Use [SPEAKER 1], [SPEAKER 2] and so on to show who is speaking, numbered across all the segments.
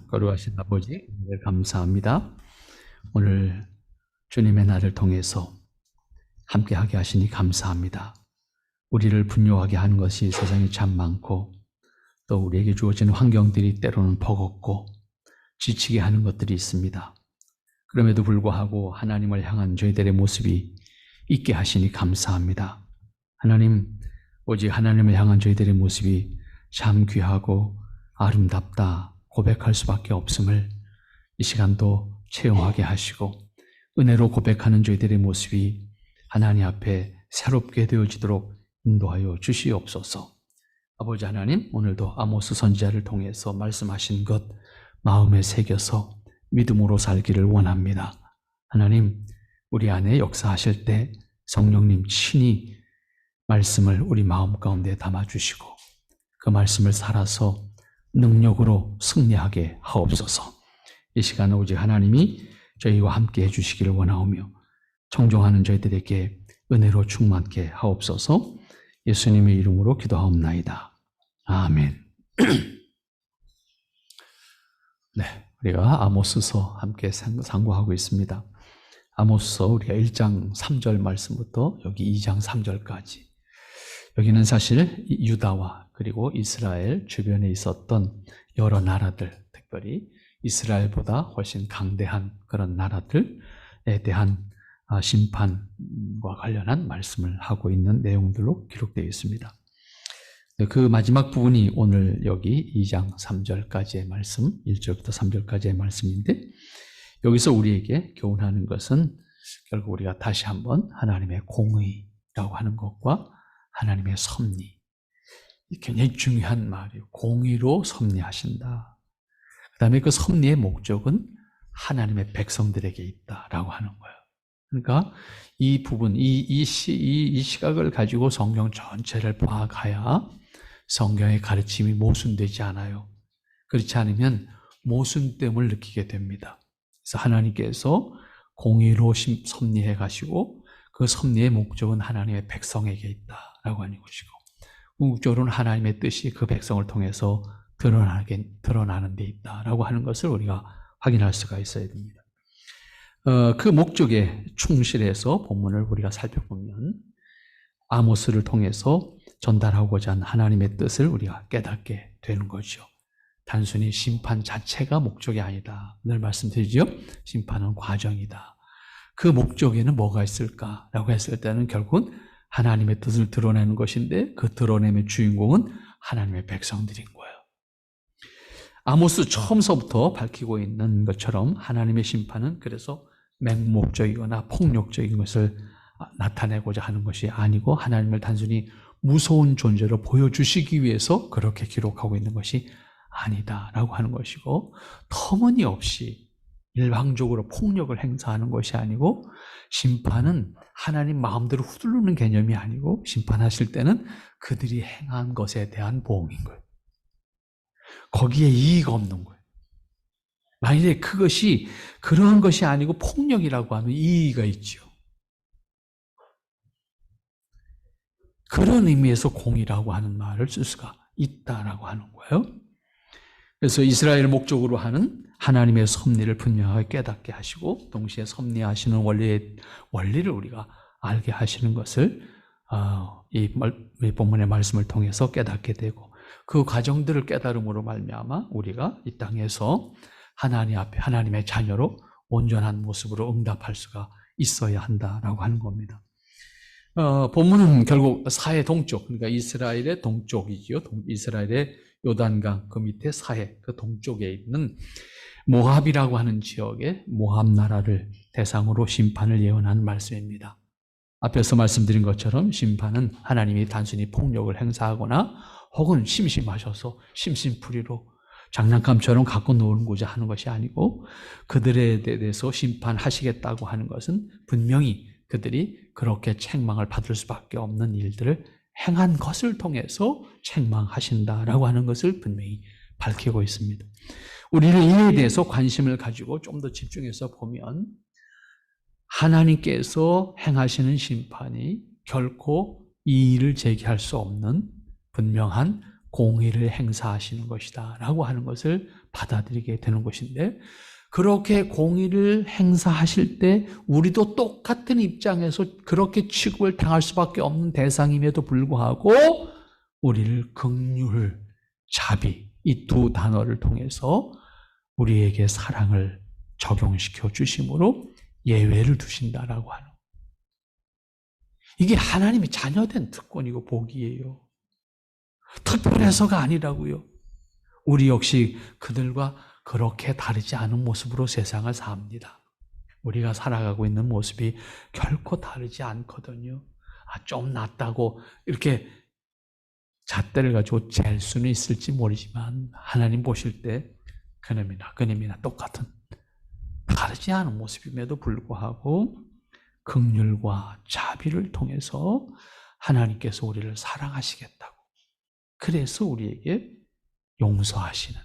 [SPEAKER 1] 거룩하신 아버지, 감사합니다. 오늘 주님의 날을 통해서 함께하게 하시니 감사합니다. 우리를 분노하게 하는 것이 세상에 참 많고, 또 우리에게 주어진 환경들이 때로는 버겁고 지치게 하는 것들이 있습니다. 그럼에도 불구하고 하나님을 향한 저희들의 모습이 있게 하시니 감사합니다. 하나님, 오직 하나님을 향한 저희들의 모습이 참 귀하고 아름답다 고백할 수밖에 없음을 이 시간도 체험하게 하시고, 은혜로 고백하는 저희들의 모습이 하나님 앞에 새롭게 되어지도록 인도하여 주시옵소서. 아버지 하나님, 오늘도 아모스 선지자를 통해서 말씀하신 것 마음에 새겨서 믿음으로 살기를 원합니다. 하나님, 우리 안에 역사하실 때 성령님 친히 말씀을 우리 마음 가운데 담아주시고, 그 말씀을 살아서 능력으로 승리하게 하옵소서. 이 시간 오직 하나님이 저희와 함께 해주시기를 원하오며, 청종하는 저희들에게 은혜로 충만케 하옵소서. 예수님의 이름으로 기도하옵나이다. 아멘. 네, 우리가 아모스서 함께 상고하고 있습니다. 아모스서 우리가 1장 3절 말씀부터 여기 2장 3절까지, 여기는 사실 유다와 그리고 이스라엘 주변에 있었던 여러 나라들, 특별히 이스라엘보다 훨씬 강대한 그런 나라들에 대한 심판과 관련한 말씀을 하고 있는 내용들로 기록되어 있습니다. 그 마지막 부분이 오늘 여기 2장 3절까지의 말씀, 1절부터 3절까지의 말씀인데, 여기서 우리에게 교훈하는 것은 결국 우리가 다시 한번 하나님의 공의라고 하는 것과 하나님의 섭리, 굉장히 중요한 말이에요. 공의로 섭리하신다. 그 다음에 그 섭리의 목적은 하나님의 백성들에게 있다라고 하는 거예요. 그러니까 이 부분, 이 시각을 가지고 성경 전체를 파악해야 성경의 가르침이 모순되지 않아요. 그렇지 않으면 모순됨을 느끼게 됩니다. 그래서 하나님께서 공의로 섭리해 가시고, 그 섭리의 목적은 하나님의 백성에게 있다라고 하는 것이고, 궁극적으로는 하나님의 뜻이 그 백성을 통해서 드러나는 데 있다라고 하는 것을 우리가 확인할 수가 있어야 됩니다. 그 목적에 충실해서 본문을 우리가 살펴보면 아모스를 통해서 전달하고자 한 하나님의 뜻을 우리가 깨닫게 되는 거죠. 단순히 심판 자체가 목적이 아니다. 늘 말씀드리죠. 심판은 과정이다. 그 목적에는 뭐가 있을까라고 했을 때는 결국은 하나님의 뜻을 드러내는 것인데, 그 드러냄의 주인공은 하나님의 백성들인 거예요. 아모스 처음서부터 밝히고 있는 것처럼 하나님의 심판은 그래서 맹목적이거나 폭력적인 것을 나타내고자 하는 것이 아니고, 하나님을 단순히 무서운 존재로 보여주시기 위해서 그렇게 기록하고 있는 것이 아니다라고 하는 것이고, 터무니없이 일방적으로 폭력을 행사하는 것이 아니고, 심판은 하나님 마음대로 휘두르는 개념이 아니고, 심판하실 때는 그들이 행한 것에 대한 보응인 거예요. 거기에 이의가 없는 거예요. 만약에 그것이 그러한 것이 아니고 폭력이라고 하면 이의가 있죠. 그런 의미에서 공의라고 하는 말을 쓸 수가 있다라고 하는 거예요. 그래서 이스라엘을 목적으로 하는 하나님의 섭리를 분명하게 깨닫게 하시고, 동시에 섭리하시는 원리를 우리가 알게 하시는 것을 이 본문의 말씀을 통해서 깨닫게 되고, 그 과정들을 깨달음으로 말미암아 우리가 이 땅에서 하나님 앞에 하나님의 자녀로 온전한 모습으로 응답할 수가 있어야 한다라고 하는 겁니다. 본문은 결국 사해 동쪽, 그러니까 이스라엘의 동쪽이지요. 이스라엘의 요단강 그 밑에 사해, 그 동쪽에 있는 모압이라고 하는 지역의 모압 나라를 대상으로 심판을 예언하는 말씀입니다. 앞에서 말씀드린 것처럼 심판은 하나님이 단순히 폭력을 행사하거나 혹은 심심하셔서 심심풀이로 장난감처럼 갖고 놀고자 하는 것이 아니고, 그들에 대해서 심판하시겠다고 하는 것은 분명히 그들이 그렇게 책망을 받을 수밖에 없는 일들을 행한 것을 통해서 책망하신다라고 하는 것을 분명히 밝히고 있습니다. 우리는 이에 대해서 관심을 가지고 좀 더 집중해서 보면, 하나님께서 행하시는 심판이 결코 이의를 제기할 수 없는 분명한 공의를 행사하시는 것이다 라고 하는 것을 받아들이게 되는 것인데, 그렇게 공의를 행사하실 때 우리도 똑같은 입장에서 그렇게 취급을 당할 수밖에 없는 대상임에도 불구하고 우리를 긍휼, 자비, 이 두 단어를 통해서 우리에게 사랑을 적용시켜 주심으로 예외를 두신다라고 하는, 이게 하나님의 자녀된 특권이고 복이에요. 특별해서가 아니라고요. 우리 역시 그들과 그렇게 다르지 않은 모습으로 세상을 삽니다. 우리가 살아가고 있는 모습이 결코 다르지 않거든요. 좀 낫다고 이렇게 잣대를 가지고 잴 수는 있을지 모르지만 하나님 보실 때 그놈이나 똑같은 다르지 않은 모습임에도 불구하고 긍휼과 자비를 통해서 하나님께서 우리를 사랑하시겠다고, 그래서 우리에게 용서하시는,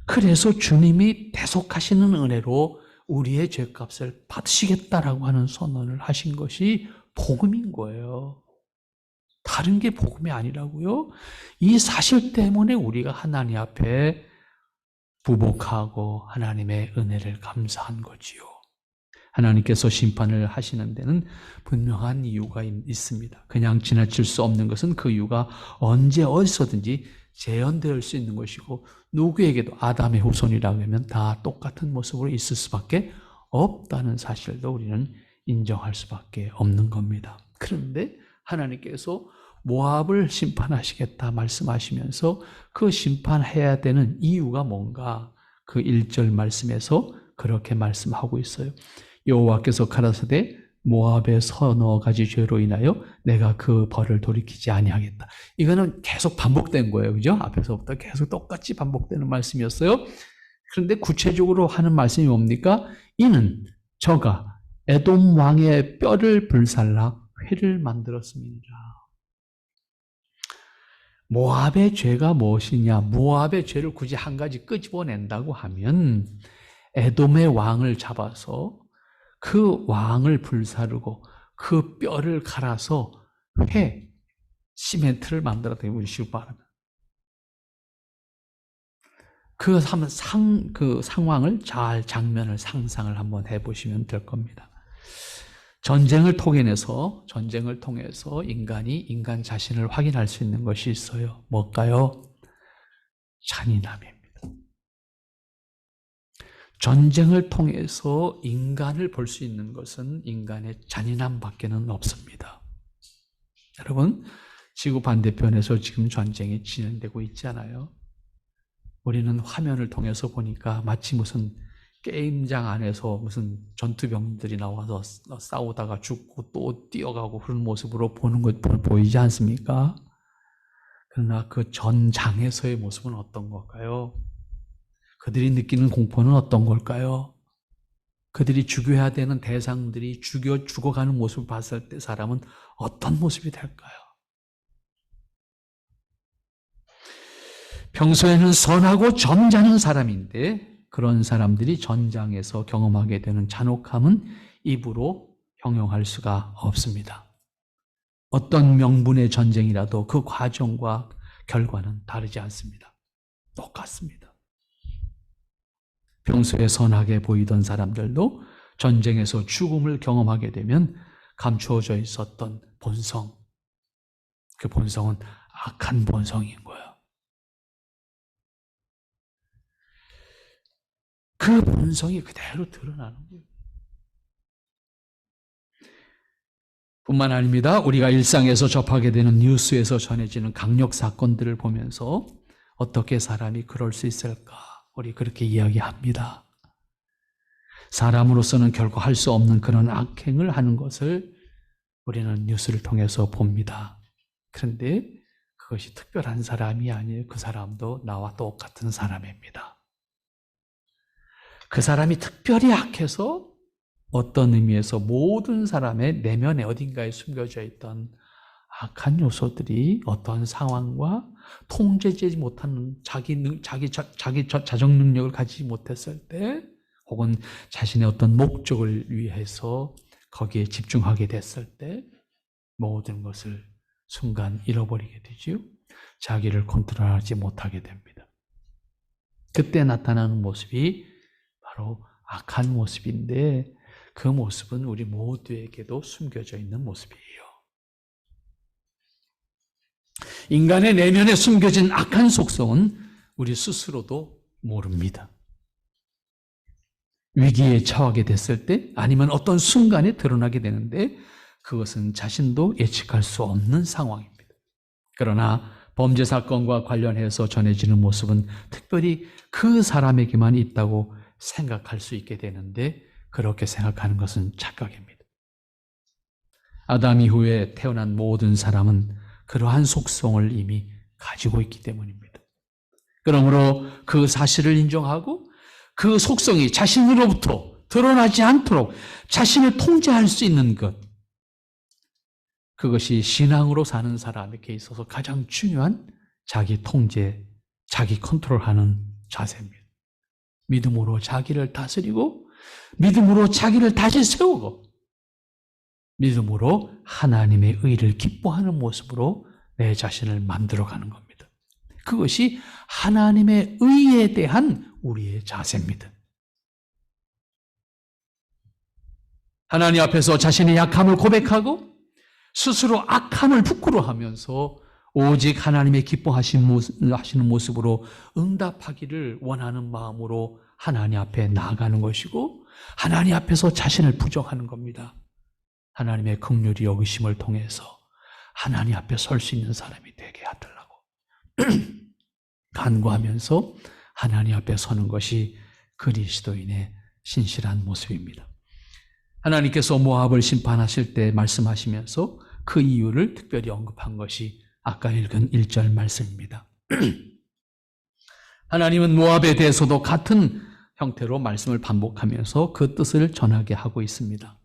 [SPEAKER 1] 그래서 주님이 대속하시는 은혜로 우리의 죄값을 받으시겠다라고 하는 선언을 하신 것이 복음인 거예요. 다른 게 복음이 아니라고요. 이 사실 때문에 우리가 하나님 앞에 부복하고 하나님의 은혜를 감사한 거지요. 하나님께서 심판을 하시는 데는 분명한 이유가 있습니다. 그냥 지나칠 수 없는 것은 그 이유가 언제 어디서든지 재현될 수 있는 것이고, 누구에게도 아담의 후손이라고 하면 다 똑같은 모습으로 있을 수밖에 없다는 사실도 우리는 인정할 수밖에 없는 겁니다. 그런데 하나님께서 모압을 심판하시겠다 말씀하시면서 그 심판해야 되는 이유가 뭔가, 그 1절 말씀에서 그렇게 말씀하고 있어요. 여호와께서 가라사대 모압의 서너 가지 죄로 인하여 내가 그 벌을 돌이키지 아니하겠다. 이거는 계속 반복된 거예요. 그죠? 앞에서부터 계속 똑같이 반복되는 말씀이었어요. 그런데 구체적으로 하는 말씀이 뭡니까? 이는 저가 에돔 왕의 뼈를 불살라 회를 만들었습니다. 모압의 죄가 무엇이냐? 모압의 죄를 굳이 한 가지 끄집어낸다고 하면 에돔의 왕을 잡아서 그 왕을 불사르고 그 뼈를 갈아서 회, 시멘트를 만들었다. 우리 식으로 말하면. 그 상황을 잘 장면을 상상을 한번 해보시면 될 겁니다. 전쟁을 통해서 인간이 인간 자신을 확인할 수 있는 것이 있어요. 뭘까요? 잔인함입니다. 전쟁을 통해서 인간을 볼 수 있는 것은 인간의 잔인함밖에는 없습니다. 여러분, 지구 반대편에서 지금 전쟁이 진행되고 있잖아요. 우리는 화면을 통해서 보니까 마치 무슨 게임장 안에서 무슨 전투병들이 나와서 싸우다가 죽고 또 뛰어가고 그런 모습으로 보는 것 보이지 않습니까? 그러나 그 전장에서의 모습은 어떤 걸까요? 그들이 느끼는 공포는 어떤 걸까요? 그들이 죽여야 되는 대상들이 죽어가는 모습을 봤을 때 사람은 어떤 모습이 될까요? 평소에는 선하고 점잖은 사람인데 그런 사람들이 전장에서 경험하게 되는 잔혹함은 입으로 형용할 수가 없습니다. 어떤 명분의 전쟁이라도 그 과정과 결과는 다르지 않습니다. 똑같습니다. 평소에 선하게 보이던 사람들도 전쟁에서 죽음을 경험하게 되면 감추어져 있었던 본성, 그 본성은 악한 본성인 거예요. 그 본성이 그대로 드러나는 거예요. 뿐만 아닙니다. 우리가 일상에서 접하게 되는 뉴스에서 전해지는 강력 사건들을 보면서 어떻게 사람이 그럴 수 있을까? 우리 그렇게 이야기합니다. 사람으로서는 결코 할 수 없는 그런 악행을 하는 것을 우리는 뉴스를 통해서 봅니다. 그런데 그것이 특별한 사람이 아니에요. 그 사람도 나와 똑같은 사람입니다. 그 사람이 특별히 악해서 어떤 의미에서 모든 사람의 내면에 어딘가에 숨겨져 있던 악한 요소들이 어떤 상황과 통제되지 못하는 자기 자정 능력을 가지지 못했을 때, 혹은 자신의 어떤 목적을 위해서 거기에 집중하게 됐을 때 모든 것을 순간 잃어버리게 되지요. 자기를 컨트롤하지 못하게 됩니다. 그때 나타나는 모습이 바로 악한 모습인데 그 모습은 우리 모두에게도 숨겨져 있는 모습이에요. 인간의 내면에 숨겨진 악한 속성은 우리 스스로도 모릅니다. 위기에 처하게 됐을 때 아니면 어떤 순간에 드러나게 되는데 그것은 자신도 예측할 수 없는 상황입니다. 그러나 범죄 사건과 관련해서 전해지는 모습은 특별히 그 사람에게만 있다고 생각할 수 있게 되는데 그렇게 생각하는 것은 착각입니다. 아담 이후에 태어난 모든 사람은 그러한 속성을 이미 가지고 있기 때문입니다. 그러므로 그 사실을 인정하고 그 속성이 자신으로부터 드러나지 않도록 자신을 통제할 수 있는 것, 그것이 신앙으로 사는 사람에게 있어서 가장 중요한 자기 통제, 자기 컨트롤하는 자세입니다. 믿음으로 자기를 다스리고 믿음으로 자기를 다시 세우고 믿음으로 하나님의 의를 기뻐하는 모습으로 내 자신을 만들어가는 겁니다. 그것이 하나님의 의에 대한 우리의 자세입니다. 하나님 앞에서 자신의 약함을 고백하고 스스로 악함을 부끄러워하면서 오직 하나님의 기뻐하시는 모습으로 응답하기를 원하는 마음으로 하나님 앞에 나아가는 것이고 하나님 앞에서 자신을 부정하는 겁니다. 하나님의 긍휼히 여기심을 통해서 하나님 앞에 설 수 있는 사람이 되게 하더라고 간구하면서 하나님 앞에 서는 것이 그리스도인의 신실한 모습입니다. 하나님께서 모압을 심판하실 때 말씀하시면서 그 이유를 특별히 언급한 것이 아까 읽은 1절 말씀입니다. 하나님은 모압에 대해서도 같은 형태로 말씀을 반복하면서 그 뜻을 전하게 하고 있습니다.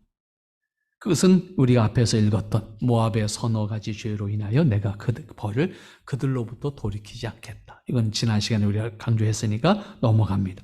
[SPEAKER 1] 그것은 우리가 앞에서 읽었던 모압의 서너 가지 죄로 인하여 내가 그 벌을 그들로부터 돌이키지 않겠다. 이건 지난 시간에 우리가 강조했으니까 넘어갑니다.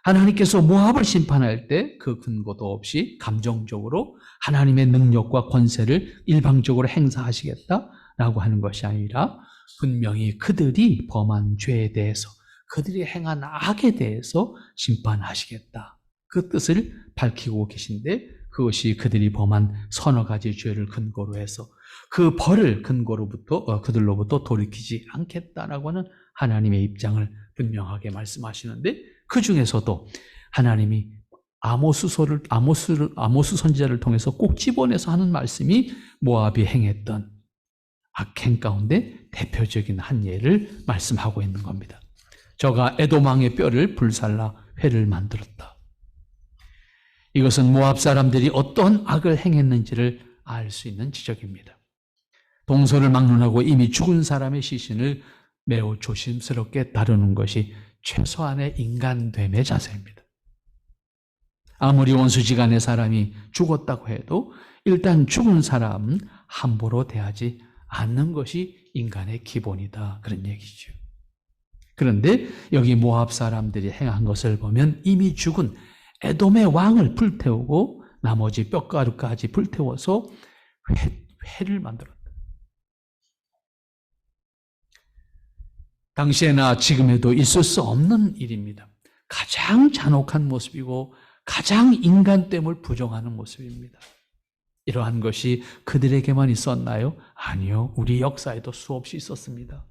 [SPEAKER 1] 하나님께서 모압을 심판할 때 그 근거도 없이 감정적으로 하나님의 능력과 권세를 일방적으로 행사하시겠다라고 하는 것이 아니라 분명히 그들이 범한 죄에 대해서 그들이 행한 악에 대해서 심판하시겠다. 그 뜻을 밝히고 계신데 그것이 그들이 범한 서너 가지 죄를 근거로 해서 그 벌을 근거로부터 그들로부터 돌이키지 않겠다라고 하는 하나님의 입장을 분명하게 말씀하시는데 그 중에서도 하나님이 아모스 선지자를 통해서 꼭 집어내서 하는 말씀이 모압이 행했던 악행 가운데 대표적인 한 예를 말씀하고 있는 겁니다. 저가 에돔 왕의 뼈를 불살라 회를 만들었다. 이것은 모압 사람들이 어떤 악을 행했는지를 알 수 있는 지적입니다. 동서를 막론하고 이미 죽은 사람의 시신을 매우 조심스럽게 다루는 것이 최소한의 인간됨의 자세입니다. 아무리 원수지간의 사람이 죽었다고 해도 일단 죽은 사람은 함부로 대하지 않는 것이 인간의 기본이다. 그런 얘기죠. 그런데 여기 모압 사람들이 행한 것을 보면 이미 죽은 에돔의 왕을 불태우고 나머지 뼈가루까지 불태워서 회를 만들었다. 당시에나 지금에도 있을 수 없는 일입니다. 가장 잔혹한 모습이고 가장 인간됨을 부정하는 모습입니다. 이러한 것이 그들에게만 있었나요? 아니요. 우리 역사에도 수없이 있었습니다.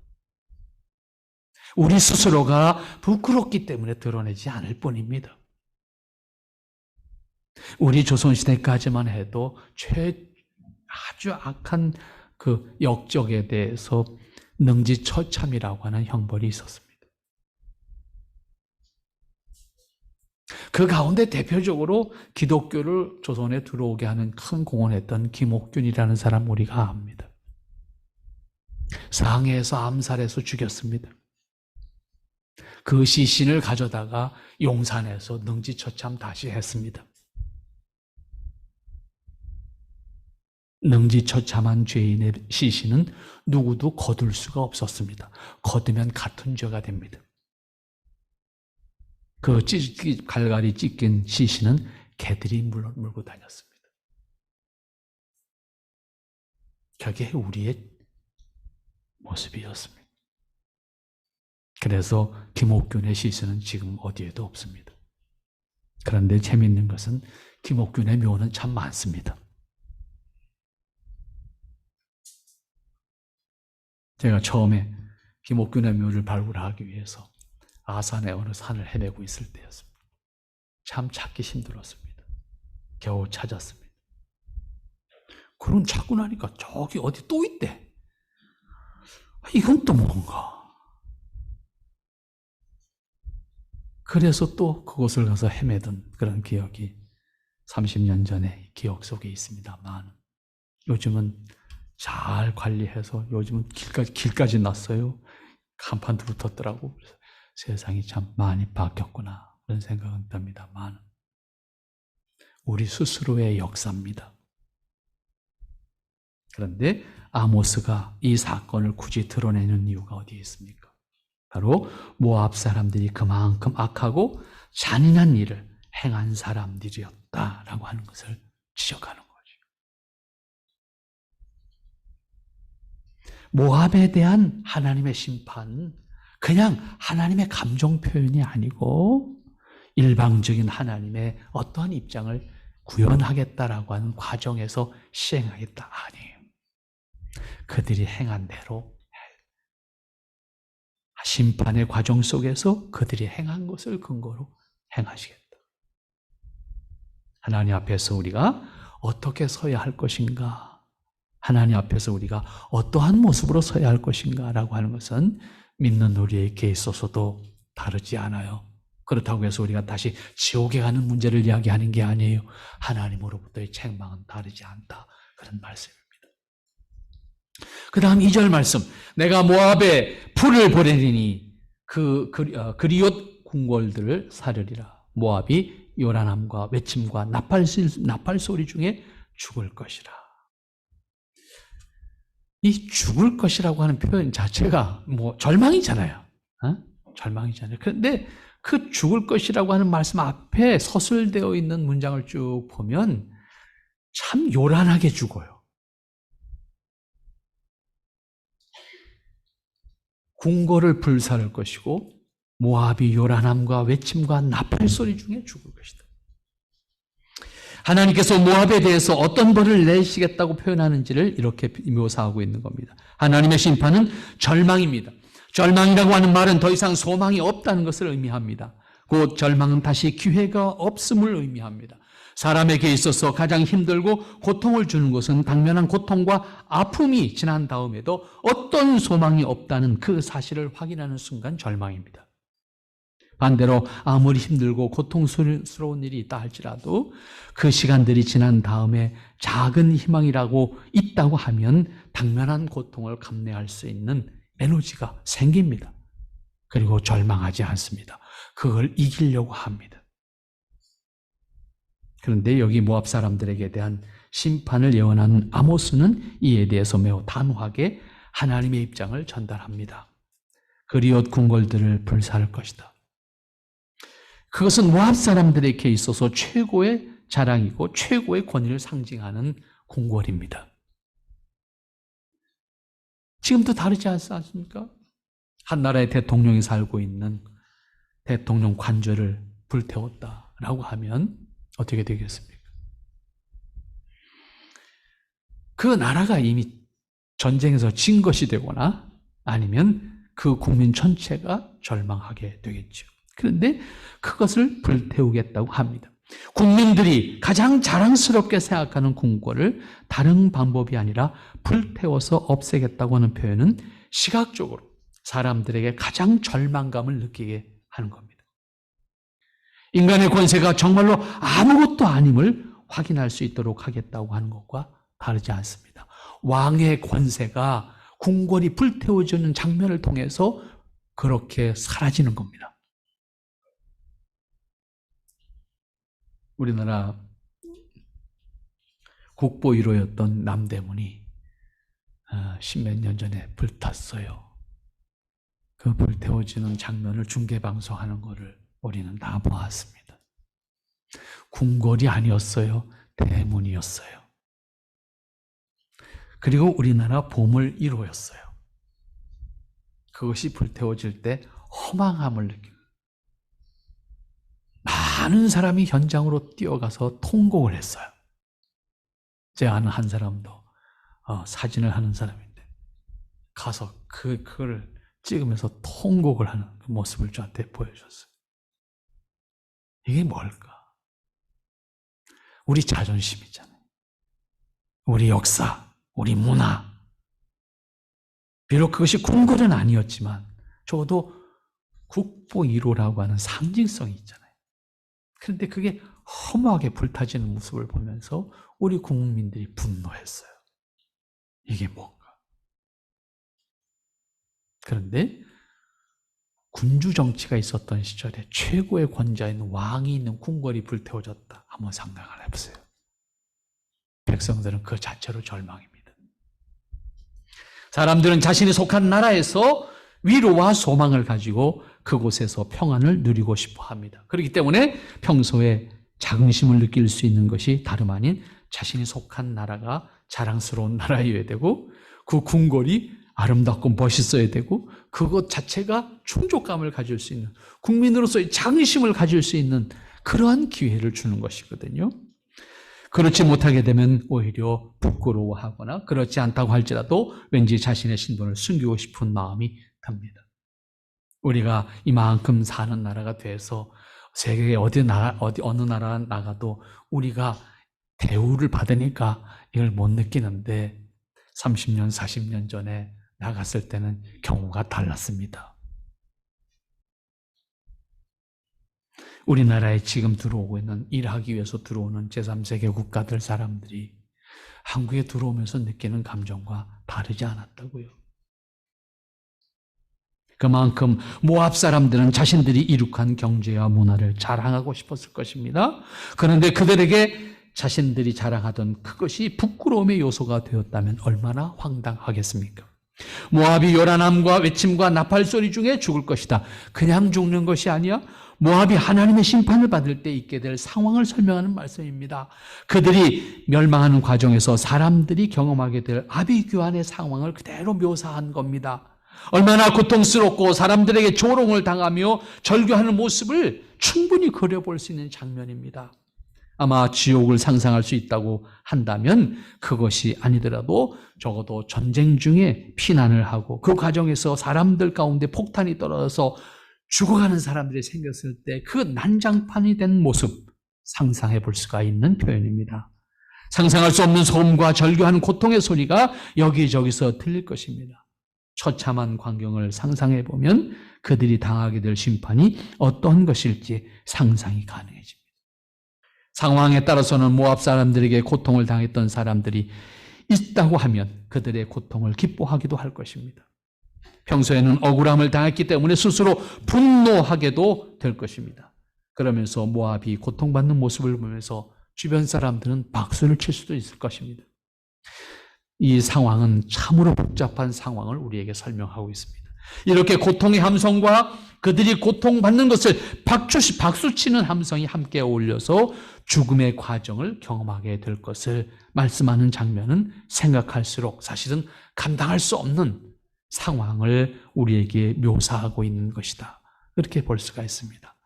[SPEAKER 1] 우리 스스로가 부끄럽기 때문에 드러내지 않을 뿐입니다. 우리 조선시대까지만 해도 아주 악한 그 역적에 대해서 능지처참이라고 하는 형벌이 있었습니다. 그 가운데 대표적으로 기독교를 조선에 들어오게 하는 큰 공헌했던 김옥균이라는 사람 우리가 압니다. 상해에서 암살해서 죽였습니다. 그 시신을 가져다가 용산에서 능지처참 다시 했습니다. 능지처참한 죄인의 시신은 누구도 거둘 수가 없었습니다. 거두면 같은 죄가 됩니다. 그 갈갈이 찢긴 시신은 개들이 물고 다녔습니다. 그게 우리의 모습이었습니다. 그래서 김옥균의 시신은 지금 어디에도 없습니다. 그런데 재미있는 것은 김옥균의 묘는 참 많습니다. 제가 처음에 김옥균의 묘를 발굴하기 위해서 아산의 어느 산을 헤매고 있을 때였습니다. 참 찾기 힘들었습니다. 겨우 찾았습니다. 그럼 찾고 나니까 저기 어디 또 있대. 이건 또 뭔가. 그래서 또 그곳을 가서 헤매던 그런 기억이 30년 전에 기억 속에 있습니다만, 요즘은 잘 관리해서 요즘은 길까지 났어요. 간판도 붙었더라고. 그래서 세상이 참 많이 바뀌었구나 그런 생각은 듭니다만, 우리 스스로의 역사입니다. 그런데 아모스가 이 사건을 굳이 드러내는 이유가 어디에 있습니까? 바로 모압 사람들이 그만큼 악하고 잔인한 일을 행한 사람들이었다라고 하는 것을 지적하는 거죠. 모압에 대한 하나님의 심판은 그냥 하나님의 감정 표현이 아니고 일방적인 하나님의 어떠한 입장을 구현하겠다라고 하는 과정에서 시행하겠다 아니에요. 그들이 행한 대로 심판의 과정 속에서 그들이 행한 것을 근거로 행하시겠다. 하나님 앞에서 우리가 어떻게 서야 할 것인가, 하나님 앞에서 우리가 어떠한 모습으로 서야 할 것인가 라고 하는 것은 믿는 우리에게 있어서도 다르지 않아요. 그렇다고 해서 우리가 다시 지옥에 가는 문제를 이야기하는 게 아니에요. 하나님으로부터의 책망은 다르지 않다, 그런 말씀입니다. 그 다음 2절 말씀, 내가 모압에 풀을 보내리니 그리옷 궁궐들을 사르리라. 모압이 요란함과 외침과 나팔 소리 중에 죽을 것이라. 이 죽을 것이라고 하는 표현 자체가 절망이잖아요. 절망이잖아요. 그런데 그 죽을 것이라고 하는 말씀 앞에 서술되어 있는 문장을 쭉 보면 참 요란하게 죽어요. 궁궐을 불사를 것이고 모압이 요란함과 외침과 나팔 소리 중에 죽을 것이다. 하나님께서 모압에 대해서 어떤 벌을 내시겠다고 표현하는지를 이렇게 묘사하고 있는 겁니다. 하나님의 심판은 절망입니다. 절망이라고 하는 말은 더 이상 소망이 없다는 것을 의미합니다. 곧 절망은 다시 기회가 없음을 의미합니다. 사람에게 있어서 가장 힘들고 고통을 주는 것은 당면한 고통과 아픔이 지난 다음에도 어떤 소망이 없다는 그 사실을 확인하는 순간 절망입니다. 반대로 아무리 힘들고 고통스러운 일이 있다 할지라도 그 시간들이 지난 다음에 작은 희망이라고 있다고 하면 당면한 고통을 감내할 수 있는 에너지가 생깁니다. 그리고 절망하지 않습니다. 그걸 이기려고 합니다. 그런데 여기 모압 사람들에게 대한 심판을 예언하는 아모스는 이에 대해서 매우 단호하게 하나님의 입장을 전달합니다. 그리옷 궁궐들을 불사할 것이다. 그것은 모압 사람들에게 있어서 최고의 자랑이고 최고의 권위를 상징하는 궁궐입니다. 지금도 다르지 않습니까? 한 나라의 대통령이 살고 있는 대통령 관저를 불태웠다라고 하면 어떻게 되겠습니까? 그 나라가 이미 전쟁에서 진 것이 되거나 아니면 그 국민 전체가 절망하게 되겠죠. 그런데 그것을 불태우겠다고 합니다. 국민들이 가장 자랑스럽게 생각하는 궁궐을 다른 방법이 아니라 불태워서 없애겠다고 하는 표현은 시각적으로 사람들에게 가장 절망감을 느끼게 하는 겁니다. 인간의 권세가 정말로 아무것도 아님을 확인할 수 있도록 하겠다고 하는 것과 다르지 않습니다. 왕의 권세가 궁궐이 불태워지는 장면을 통해서 그렇게 사라지는 겁니다. 우리나라 국보 1호였던 남대문이 십몇 년 전에 불탔어요. 그 불태워지는 장면을 중계방송하는 것을 우리는 다 보았습니다. 궁궐이 아니었어요. 대문이었어요. 그리고 우리나라 보물 1호였어요. 그것이 불태워질 때 허망함을 느낍니다. 많은 사람이 현장으로 뛰어가서 통곡을 했어요. 제 아는 한 사람도 사진을 하는 사람인데 가서 그걸 찍으면서 통곡을 하는 그 모습을 저한테 보여줬어요. 이게 뭘까? 우리 자존심이잖아요. 우리 역사, 우리 문화. 비록 그것이 궁궐은 아니었지만 적어도 국보 1호라고 하는 상징성이 있잖아요. 그런데 그게 허무하게 불타지는 모습을 보면서 우리 국민들이 분노했어요. 이게 뭔가? 그런데 군주 정치가 있었던 시절에 최고의 권자인 왕이 있는 궁궐이 불태워졌다. 한번 상상을 해보세요. 백성들은 그 자체로 절망입니다. 사람들은 자신이 속한 나라에서 위로와 소망을 가지고 그곳에서 평안을 누리고 싶어 합니다. 그렇기 때문에 평소에 자긍심을 느낄 수 있는 것이 다름 아닌 자신이 속한 나라가 자랑스러운 나라여야 되고 그 궁궐이 아름답고 멋있어야 되고 그것 자체가 충족감을 가질 수 있는 국민으로서의 자긍심을 가질 수 있는 그러한 기회를 주는 것이거든요. 그렇지 못하게 되면 오히려 부끄러워하거나 그렇지 않다고 할지라도 왠지 자신의 신분을 숨기고 싶은 마음이 듭니다. 우리가 이만큼 사는 나라가 돼서 세계의 어느 나라 나가도 우리가 대우를 받으니까 이걸 못 느끼는데 30년, 40년 전에 나갔을 때는 경우가 달랐습니다. 우리나라에 지금 들어오고 있는 일하기 위해서 들어오는 제3세계 국가들 사람들이 한국에 들어오면서 느끼는 감정과 다르지 않았다고요. 그만큼 모압 사람들은 자신들이 이룩한 경제와 문화를 자랑하고 싶었을 것입니다. 그런데 그들에게 자신들이 자랑하던 그것이 부끄러움의 요소가 되었다면 얼마나 황당하겠습니까? 모압이 요란함과 외침과 나팔소리 중에 죽을 것이다. 그냥 죽는 것이 아니야. 모압이 하나님의 심판을 받을 때 있게 될 상황을 설명하는 말씀입니다. 그들이 멸망하는 과정에서 사람들이 경험하게 될 아비규환의 상황을 그대로 묘사한 겁니다. 얼마나 고통스럽고 사람들에게 조롱을 당하며 절규하는 모습을 충분히 그려볼 수 있는 장면입니다. 아마 지옥을 상상할 수 있다고 한다면 그것이 아니더라도 적어도 전쟁 중에 피난을 하고 그 과정에서 사람들 가운데 폭탄이 떨어져서 죽어가는 사람들이 생겼을 때 그 난장판이 된 모습 상상해 볼 수가 있는 표현입니다. 상상할 수 없는 소음과 절규하는 고통의 소리가 여기저기서 들릴 것입니다. 처참한 광경을 상상해 보면 그들이 당하게 될 심판이 어떤 것일지 상상이 가능해집니다. 상황에 따라서는 모압 사람들에게 고통을 당했던 사람들이 있다고 하면 그들의 고통을 기뻐하기도 할 것입니다. 평소에는 억울함을 당했기 때문에 스스로 분노하게도 될 것입니다. 그러면서 모압이 고통받는 모습을 보면서 주변 사람들은 박수를 칠 수도 있을 것입니다. 이 상황은 참으로 복잡한 상황을 우리에게 설명하고 있습니다. 이렇게 고통의 함성과 그들이 고통받는 것을 박수치는 함성이 함께 어울려서 죽음의 과정을 경험하게 될 것을 말씀하는 장면은 생각할수록 사실은 감당할 수 없는 상황을 우리에게 묘사하고 있는 것이다. 그렇게 볼 수가 있습니다.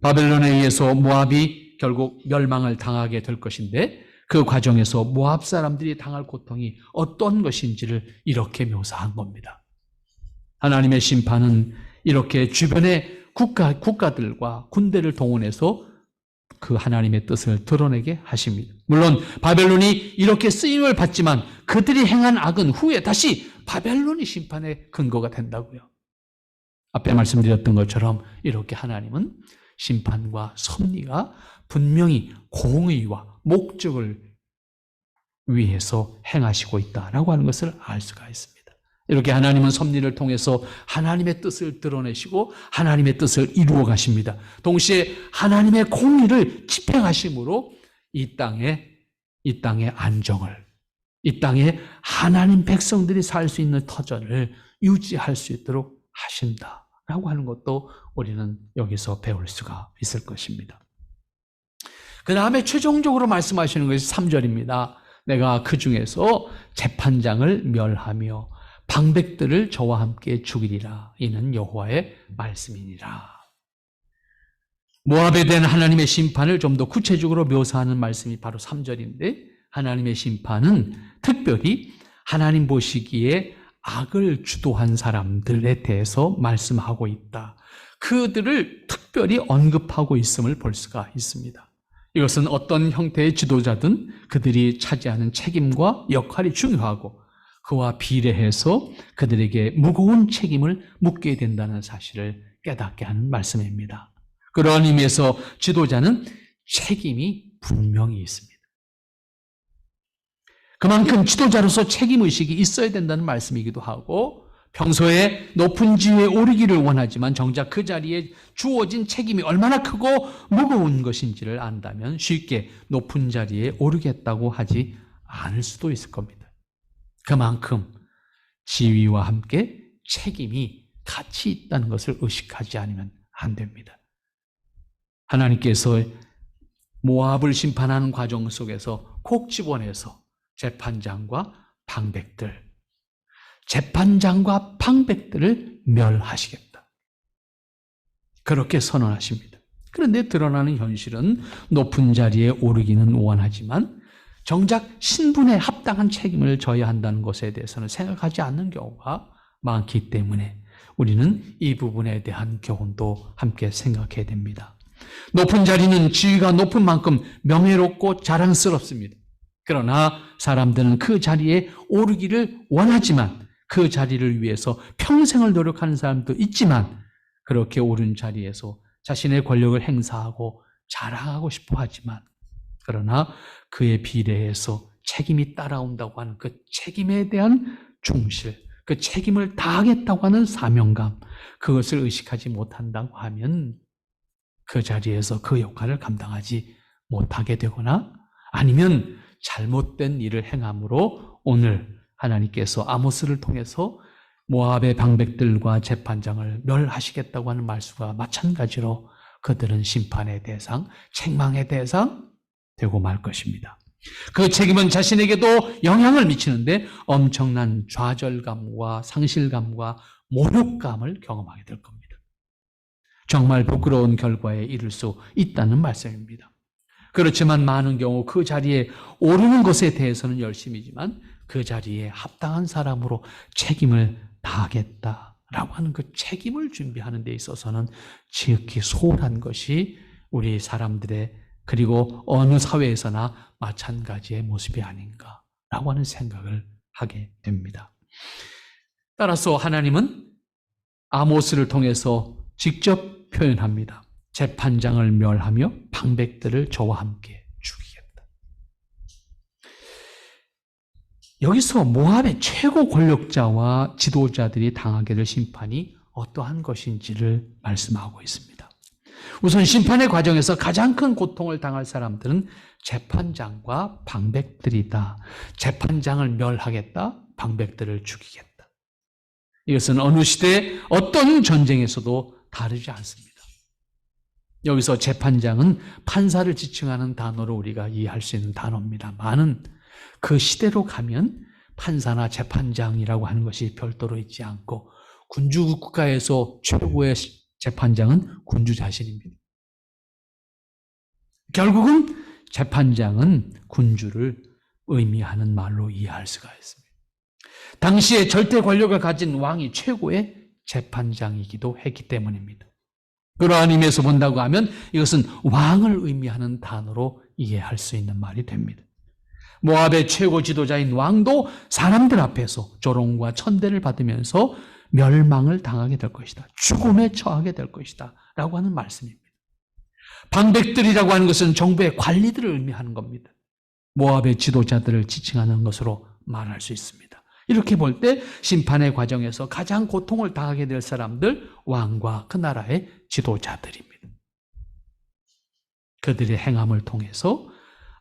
[SPEAKER 1] 바벨론에 의해서 모압이 결국 멸망을 당하게 될 것인데 그 과정에서 모압 사람들이 당할 고통이 어떤 것인지를 이렇게 묘사한 겁니다. 하나님의 심판은 이렇게 주변의 국가들과 군대를 동원해서 그 하나님의 뜻을 드러내게 하십니다. 물론 바벨론이 이렇게 쓰임을 받지만 그들이 행한 악은 후에 다시 바벨론이 심판의 근거가 된다고요. 앞에 말씀드렸던 것처럼 이렇게 하나님은 심판과 섭리가 분명히 공의와 목적을 위해서 행하시고 있다라고 하는 것을 알 수가 있습니다. 이렇게 하나님은 섭리를 통해서 하나님의 뜻을 드러내시고 하나님의 뜻을 이루어 가십니다. 동시에 하나님의 공의를 집행하심으로 이 땅의 안정을, 이 땅에 하나님 백성들이 살 수 있는 터전을 유지할 수 있도록 하신다라고 하는 것도 우리는 여기서 배울 수가 있을 것입니다. 그 다음에 최종적으로 말씀하시는 것이 3절입니다. 내가 그 중에서 재판장을 멸하며 방백들을 저와 함께 죽이리라. 이는 여호와의 말씀이니라. 모압에 대한 하나님의 심판을 좀 더 구체적으로 묘사하는 말씀이 바로 3절인데, 하나님의 심판은 특별히 하나님 보시기에 악을 주도한 사람들에 대해서 말씀하고 있다. 그들을 특별히 언급하고 있음을 볼 수가 있습니다. 이것은 어떤 형태의 지도자든 그들이 차지하는 책임과 역할이 중요하고 그와 비례해서 그들에게 무거운 책임을 묻게 된다는 사실을 깨닫게 하는 말씀입니다. 그런 의미에서 지도자는 책임이 분명히 있습니다. 그만큼 지도자로서 책임의식이 있어야 된다는 말씀이기도 하고, 평소에 높은 지위에 오르기를 원하지만 정작 그 자리에 주어진 책임이 얼마나 크고 무거운 것인지를 안다면 쉽게 높은 자리에 오르겠다고 하지 않을 수도 있을 겁니다. 그만큼 지위와 함께 책임이 같이 있다는 것을 의식하지 않으면 안 됩니다. 하나님께서 모압을 심판하는 과정 속에서 콕 집어내서 재판장과 방백들을 멸하시겠다. 그렇게 선언하십니다. 그런데 드러나는 현실은 높은 자리에 오르기는 원하지만 정작 신분에 합당한 책임을 져야 한다는 것에 대해서는 생각하지 않는 경우가 많기 때문에 우리는 이 부분에 대한 교훈도 함께 생각해야 됩니다. 높은 자리는 지위가 높은 만큼 명예롭고 자랑스럽습니다. 그러나 사람들은 그 자리에 오르기를 원하지만 그 자리를 위해서 평생을 노력하는 사람도 있지만 그렇게 오른 자리에서 자신의 권력을 행사하고 자랑하고 싶어 하지만 그러나 그에 비례해서 책임이 따라온다고 하는 그 책임에 대한 충실, 그 책임을 다하겠다고 하는 사명감, 그것을 의식하지 못한다고 하면 그 자리에서 그 역할을 감당하지 못하게 되거나 아니면 잘못된 일을 행함으로 오늘 하나님께서 아모스를 통해서 모압의 방백들과 재판장을 멸하시겠다고 하는 말씀과 마찬가지로 그들은 심판의 대상, 책망의 대상 되고 말 것입니다. 그 책임은 자신에게도 영향을 미치는데 엄청난 좌절감과 상실감과 모욕감을 경험하게 될 겁니다. 정말 부끄러운 결과에 이를 수 있다는 말씀입니다. 그렇지만 많은 경우 그 자리에 오르는 것에 대해서는 열심이지만 그 자리에 합당한 사람으로 책임을 다하겠다라고 하는 그 책임을 준비하는 데 있어서는 지극히 소홀한 것이 우리 사람들의 그리고 어느 사회에서나 마찬가지의 모습이 아닌가라고 하는 생각을 하게 됩니다. 따라서 하나님은 아모스를 통해서 직접 표현합니다. 재판장을 멸하며 방백들을 저와 함께 죽이겠다. 여기서 모압의 최고 권력자와 지도자들이 당하게 될 심판이 어떠한 것인지를 말씀하고 있습니다. 우선 심판의 과정에서 가장 큰 고통을 당할 사람들은 재판장과 방백들이다. 재판장을 멸하겠다, 방백들을 죽이겠다. 이것은 어느 시대 어떤 전쟁에서도 다르지 않습니다. 여기서 재판장은 판사를 지칭하는 단어로 우리가 이해할 수 있는 단어입니다만은 그 시대로 가면 판사나 재판장이라고 하는 것이 별도로 있지 않고 군주 국가에서 최고의 재판장은 군주 자신입니다. 결국은 재판장은 군주를 의미하는 말로 이해할 수가 있습니다. 당시에 절대 권력을 가진 왕이 최고의 재판장이기도 했기 때문입니다. 그러한 의미에서 본다고 하면 이것은 왕을 의미하는 단어로 이해할 수 있는 말이 됩니다. 모압의 최고 지도자인 왕도 사람들 앞에서 조롱과 천대를 받으면서 멸망을 당하게 될 것이다. 죽음에 처하게 될 것이다. 라고 하는 말씀입니다. 방백들이라고 하는 것은 정부의 관리들을 의미하는 겁니다. 모압의 지도자들을 지칭하는 것으로 말할 수 있습니다. 이렇게 볼 때 심판의 과정에서 가장 고통을 당하게 될 사람들, 왕과 그 나라의 지도자들입니다. 그들의 행함을 통해서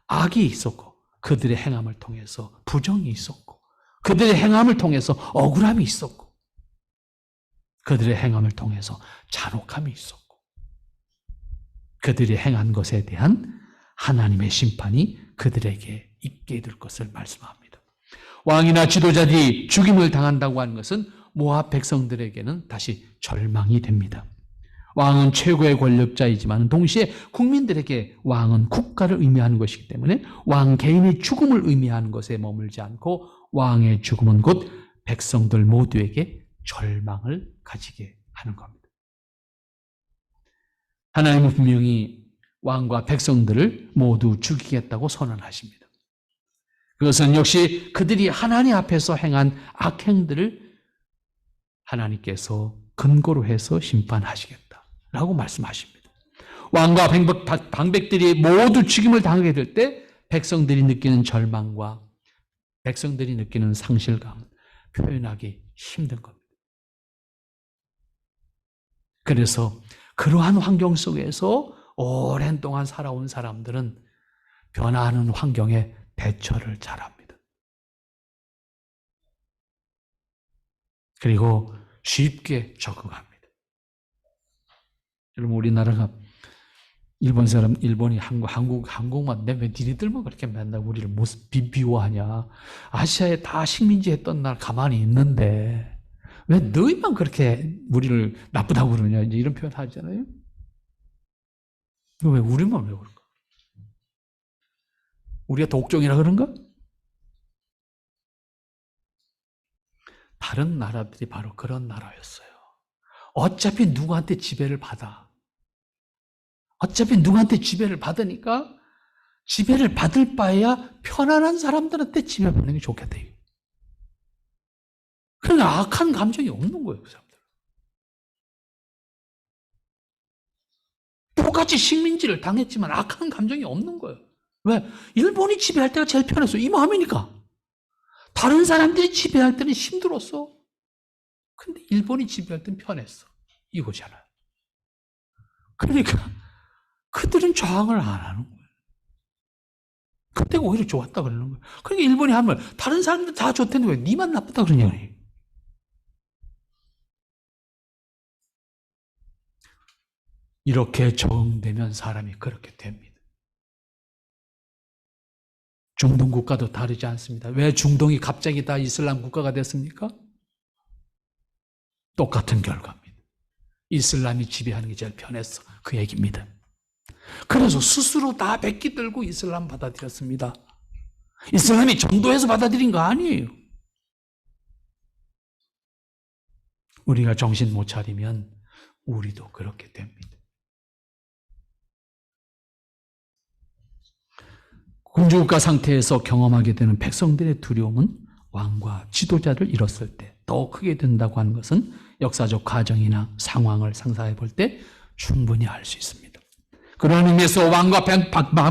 [SPEAKER 1] 악이 있었고 그들의 행함을 통해서 부정이 있었고 그들의 행함을 통해서 억울함이 있었고 그들의 행함을 통해서 잔혹함이 있었고 그들이 행한 것에 대한 하나님의 심판이 그들에게 있게 될 것을 말씀합니다. 왕이나 지도자들이 죽임을 당한다고 하는 것은 모압 백성들에게는 다시 절망이 됩니다. 왕은 최고의 권력자이지만 동시에 국민들에게 왕은 국가를 의미하는 것이기 때문에 왕 개인의 죽음을 의미하는 것에 머물지 않고 왕의 죽음은 곧 백성들 모두에게 절망을 가지게 하는 겁니다. 하나님은 분명히 왕과 백성들을 모두 죽이겠다고 선언하십니다. 그것은 역시 그들이 하나님 앞에서 행한 악행들을 하나님께서 근거로 해서 심판하시겠다라고 말씀하십니다. 왕과 방백들이 모두 죽임을 당하게 될 때 백성들이 느끼는 절망과 백성들이 느끼는 상실감은 표현하기 힘든 겁니다. 그래서 그러한 환경 속에서 오랜 동안 살아온 사람들은 변화하는 환경에 대처를 잘합니다. 그리고 쉽게 적응합니다. 여러분, 우리나라가 일본이 한국만 왜 니네들만 그렇게 맨날 우리를 비비워하냐. 아시아에 다 식민지 했던 날 가만히 있는데 왜 너희만 그렇게 우리를 나쁘다고 그러냐. 이제 이런 표현 하잖아요. 왜 우리만 왜 그럴까? 우리가 독종이라 그런가? 다른 나라들이 바로 그런 나라였어요. 어차피 누구한테 지배를 받아. 어차피 누구한테 지배를 받으니까 지배를 받을 바에야 편안한 사람들한테 지배받는 게 좋겠다. 그러니까 악한 감정이 없는 거예요, 그 사람들. 똑같이 식민지를 당했지만 악한 감정이 없는 거예요. 왜? 일본이 지배할 때가 제일 편했어. 이 마음이니까. 다른 사람들이 지배할 때는 힘들었어. 근데 일본이 지배할 때는 편했어. 이거잖아요. 그러니까 그들은 저항을 안 하는 거예요. 그때가 오히려 좋았다 그러는 거예요. 그러니까 일본이 하면 다른 사람들 다 좋다는데 왜 니만 나쁘다 그러냐. 이렇게 적응되면 사람이 그렇게 됩니다. 중동 국가도 다르지 않습니다. 왜 중동이 갑자기 다 이슬람 국가가 됐습니까? 똑같은 결과입니다. 이슬람이 지배하는 게 제일 편했어. 그 얘기입니다. 그래서 스스로 다 백기 들고 이슬람 받아들였습니다. 이슬람이 전도해서 받아들인 거 아니에요. 우리가 정신 못 차리면 우리도 그렇게 됩니다. 군주국가 상태에서 경험하게 되는 백성들의 두려움은 왕과 지도자를 잃었을 때 더 크게 된다고 하는 것은 역사적 과정이나 상황을 상상해 볼 때 충분히 알 수 있습니다. 그런 의미에서 왕과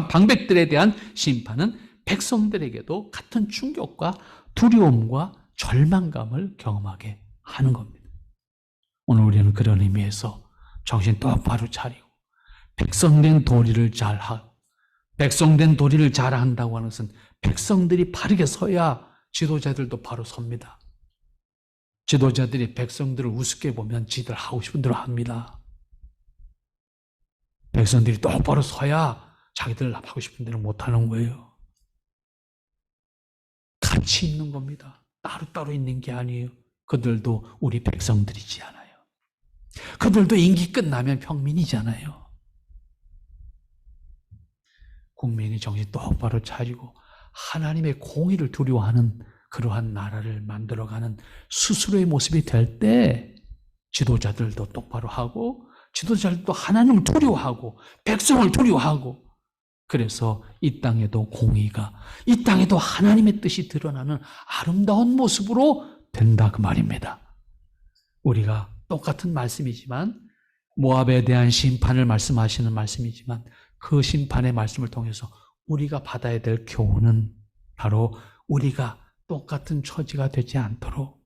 [SPEAKER 1] 방백들에 대한 심판은 백성들에게도 같은 충격과 두려움과 절망감을 경험하게 하는 겁니다. 오늘 우리는 그런 의미에서 정신 똑바로 차리고 백성된 도리를 잘하고 백성된 도리를 잘한다고 하는 것은 백성들이 바르게 서야 지도자들도 바로 섭니다. 지도자들이 백성들을 우습게 보면 지들 하고 싶은 대로 합니다. 백성들이 똑바로 서야 자기들 하고 싶은 대로 못하는 거예요. 같이 있는 겁니다. 따로따로 있는 게 아니에요. 그들도 우리 백성들이지 않아요. 그들도 임기 끝나면 평민이잖아요. 국민이 정신 똑바로 차리고 하나님의 공의를 두려워하는 그러한 나라를 만들어가는 스스로의 모습이 될 때 지도자들도 똑바로 하고 지도자들도 하나님을 두려워하고 백성을 두려워하고 그래서 이 땅에도 공의가 이 땅에도 하나님의 뜻이 드러나는 아름다운 모습으로 된다 그 말입니다. 우리가 똑같은 말씀이지만 모압에 대한 심판을 말씀하시는 말씀이지만 그 심판의 말씀을 통해서 우리가 받아야 될 교훈은 바로 우리가 똑같은 처지가 되지 않도록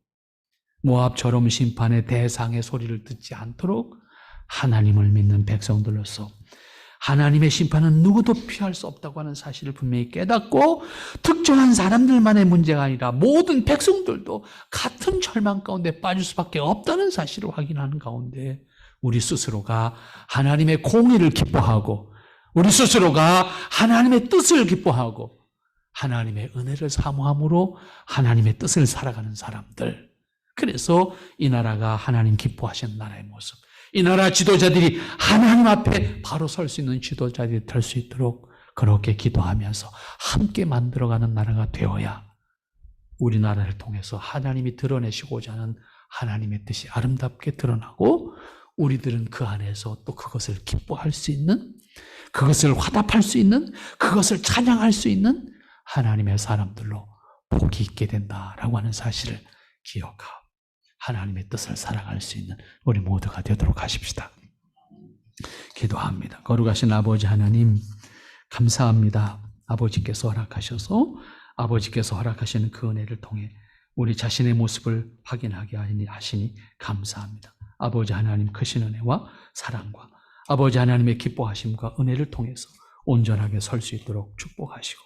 [SPEAKER 1] 모압처럼 심판의 대상의 소리를 듣지 않도록 하나님을 믿는 백성들로서 하나님의 심판은 누구도 피할 수 없다고 하는 사실을 분명히 깨닫고 특정한 사람들만의 문제가 아니라 모든 백성들도 같은 절망 가운데 빠질 수밖에 없다는 사실을 확인하는 가운데 우리 스스로가 하나님의 공의를 기뻐하고 우리 스스로가 하나님의 뜻을 기뻐하고 하나님의 은혜를 사모함으로 하나님의 뜻을 살아가는 사람들. 그래서 이 나라가 하나님 기뻐하시는 나라의 모습. 이 나라 지도자들이 하나님 앞에 바로 설 수 있는 지도자들이 될 수 있도록 그렇게 기도하면서 함께 만들어가는 나라가 되어야 우리나라를 통해서 하나님이 드러내시고자 하는 하나님의 뜻이 아름답게 드러나고 우리들은 그 안에서 또 그것을 기뻐할 수 있는, 그것을 화답할 수 있는, 그것을 찬양할 수 있는 하나님의 사람들로 복이 있게 된다라고 하는 사실을 기억하고 하나님의 뜻을 살아갈 수 있는 우리 모두가 되도록 하십시다. 기도합니다. 거룩하신 아버지 하나님, 감사합니다. 아버지께서 허락하시는 그 은혜를 통해 우리 자신의 모습을 확인하게 하시니 감사합니다. 아버지 하나님 크신 은혜와 사랑과 아버지 하나님의 기뻐하심과 은혜를 통해서 온전하게 설 수 있도록 축복하시고,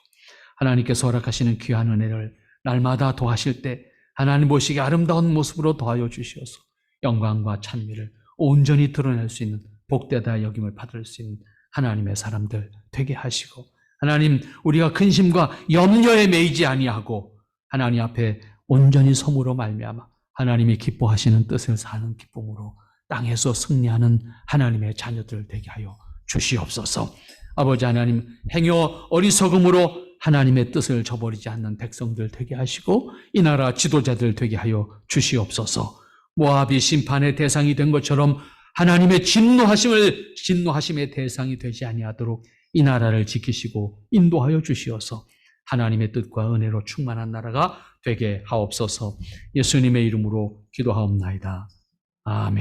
[SPEAKER 1] 하나님께서 허락하시는 귀한 은혜를 날마다 더하실 때 하나님 보시기에 아름다운 모습으로 더하여 주시어서 영광과 찬미를 온전히 드러낼 수 있는 복되다 여김을 받을 수 있는 하나님의 사람들 되게 하시고, 하나님 우리가 근심과 염려에 매이지 아니하고 하나님 앞에 온전히 섬으로 말미암아 하나님이 기뻐하시는 뜻을 사는 기쁨으로 땅에서 승리하는 하나님의 자녀들 되게 하여 주시옵소서. 아버지 하나님, 행여 어리석음으로 하나님의 뜻을 저버리지 않는 백성들 되게 하시고 이 나라 지도자들 되게 하여 주시옵소서. 모압이 심판의 대상이 된 것처럼 하나님의 진노하심의 대상이 되지 아니하도록 이 나라를 지키시고 인도하여 주시어서 하나님의 뜻과 은혜로 충만한 나라가 되게 하옵소서. 예수님의 이름으로 기도하옵나이다. 아멘.